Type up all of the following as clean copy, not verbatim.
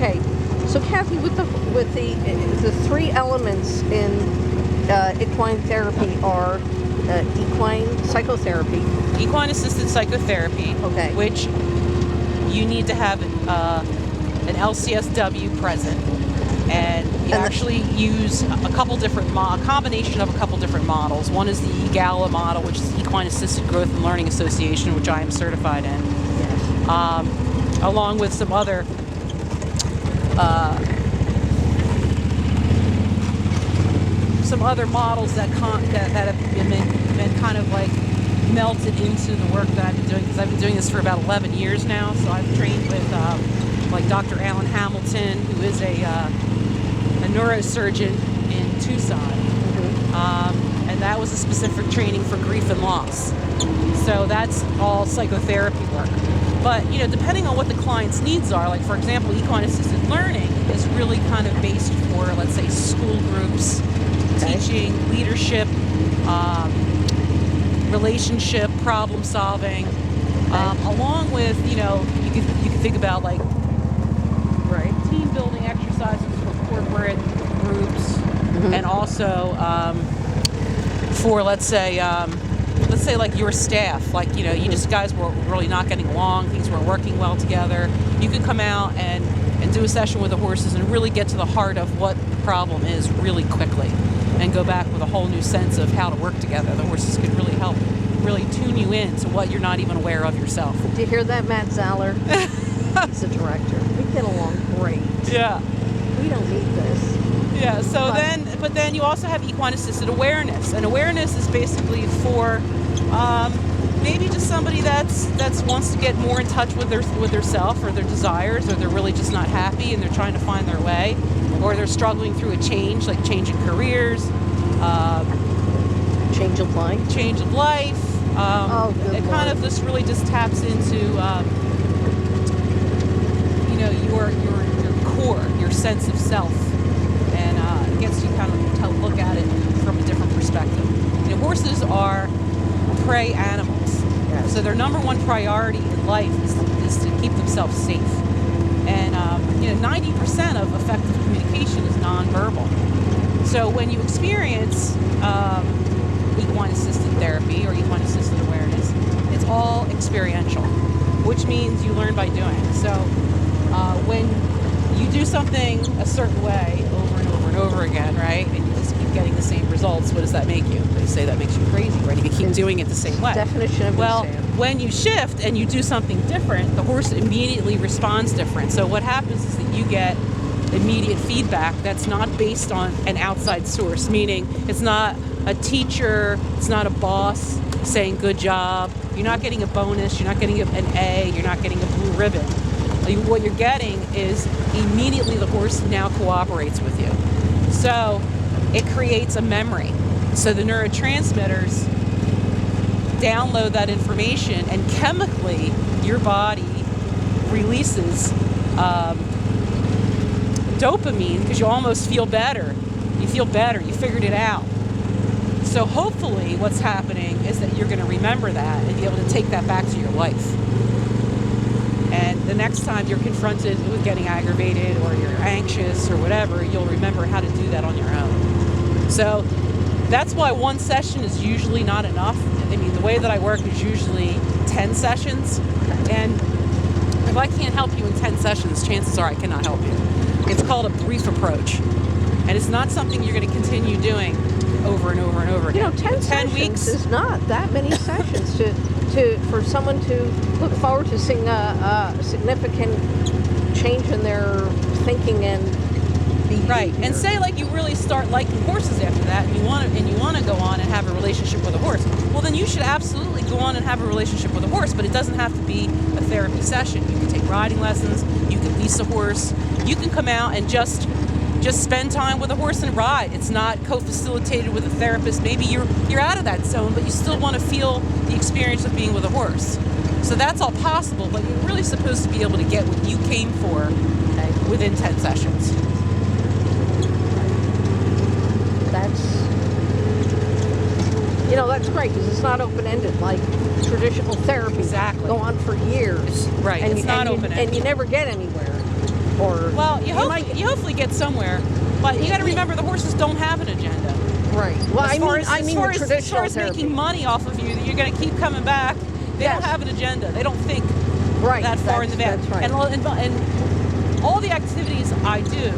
Okay, so Kathy, with the three elements in equine therapy are equine psychotherapy, Equine-assisted psychotherapy, okay, which you need to have an LCSW present, and you actually use a combination of a couple different models. One is the EGALA model, which is Equine-Assisted Growth and Learning Association, which I am certified in, along with some other models that have been kind of like melted into the work that I've been doing, because I've been doing this for about 11 years now. So I've trained with like Dr. Alan Hamilton, who is a neurosurgeon in Tucson, and that was a specific training for grief and loss. So that's all psychotherapy work. But depending on what the client's needs are, like for example, equine-assisted learning is really kind of based for, let's say, school groups, teaching, leadership, relationship, problem solving, along with you can think about like team building exercises for corporate groups, and also for let's say like your staff, like you just guys were really not getting along, things weren't working well together. You could come out and do a session with the horses and really get to the heart of what the problem is really quickly, and go back with a whole new sense of how to work together. The horses could really help tune you in to what you're not even aware of yourself. Did you hear that, Matt Zaller? He's the director. We get along great. Yeah. We don't need this. Yeah, so but then you also have equine-assisted awareness. And awareness is basically for maybe just somebody that's wants to get more in touch with their self or their desires, or they're really just not happy and they're trying to find their way, or they're struggling through a change, like changing careers, change of life. It kind of just really just taps into your core, your sense of self, and it gets you kind of to look at it from a different perspective. Horses are prey animals, so their number one priority in life is to keep themselves safe. And 90% of effective communication is nonverbal. So when you experience equine-assisted therapy or equine-assisted awareness, it's all experiential, which means you learn by doing. So when you do something a certain way over and over and over again, right, and you just keep getting the same results, what does that make you? They say that makes you crazy, right, if you keep doing it the same way. Definition of insane. When you shift and you do something different, the horse immediately responds different. So what happens is that you get immediate feedback that's not based on an outside source, meaning it's not a teacher, it's not a boss saying good job, you're not getting a bonus, you're not getting an A, you're not getting a blue ribbon. What you're getting is immediately the horse now cooperates with you. So it creates a memory. So the neurotransmitters download that information, and chemically your body releases dopamine, because you almost feel better. You feel better, you figured it out. So hopefully what's happening is that you're going to remember that and be able to take that back to your life. And the next time you're confronted with getting aggravated or you're anxious or whatever, you'll remember how to do that on your own. So that's why one session is usually not enough. I mean, the way that I work is usually 10 sessions. And if I can't help you in 10 sessions, chances are I cannot help you. It's called a brief approach. And it's not something you're going to continue doing over and over and over again. 10 weeks is not that many sessions for someone to look forward to seeing a significant change in their thinking and behavior. Right, and say like you really start liking horses after that, and you want to go on and have a relationship with a horse. Well, then you should absolutely go on and have a relationship with a horse, but it doesn't have to be a therapy session. You can take riding lessons, you can lease a horse, you can come out and just spend time with a horse and ride. It's not co-facilitated with a therapist. Maybe you're out of that zone, but you still want to feel the experience of being with a horse. So that's all possible, but you're really supposed to be able to get what you came for within 10 sessions. That's great, because it's not open-ended like traditional therapy. Exactly. Go on for years. Right, it's not open-ended. And you never get anywhere. Or Well, you might hopefully get somewhere, but you got to remember the horses don't have an agenda. right. Well, I mean the as traditional far as therapy. making money off of you, that you're going to keep coming back. They Yes. don't have an agenda. They don't think Right. that far in the back. That's right. And all the activities I do,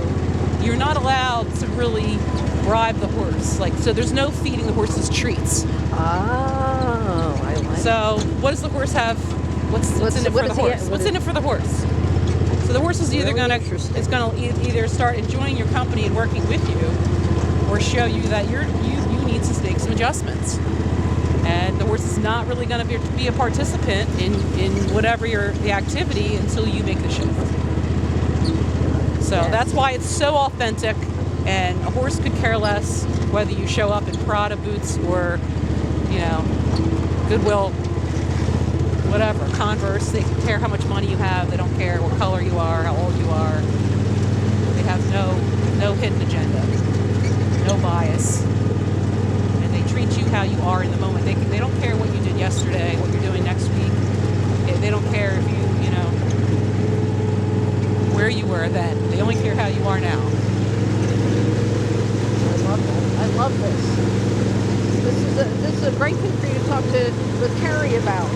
you're not allowed to really bribe the horse. Like, so there's no feeding the horses treats. Oh, I like. So what does the horse have? What's in it what for the does he horse? have? What's in it for the horse? So the horse is either Really going interesting. to either start enjoying your company and working with you, or show you that you need to make some adjustments. And the horse is not really going to be a participant in whatever the activity until you make the shift. So Yes. that's why it's so authentic, and a horse could care less whether you show up in Prada boots or, Goodwill, whatever, Converse. They care how much money you have. They don't care what color you are, how old you are. They have no hidden agenda, no bias. And they treat you how you are in the moment. They don't care what you did yesterday, what you're doing next week. They don't care if where you were then. They only care how you are now. I love this. This is a great thing for you to talk with Carrie about.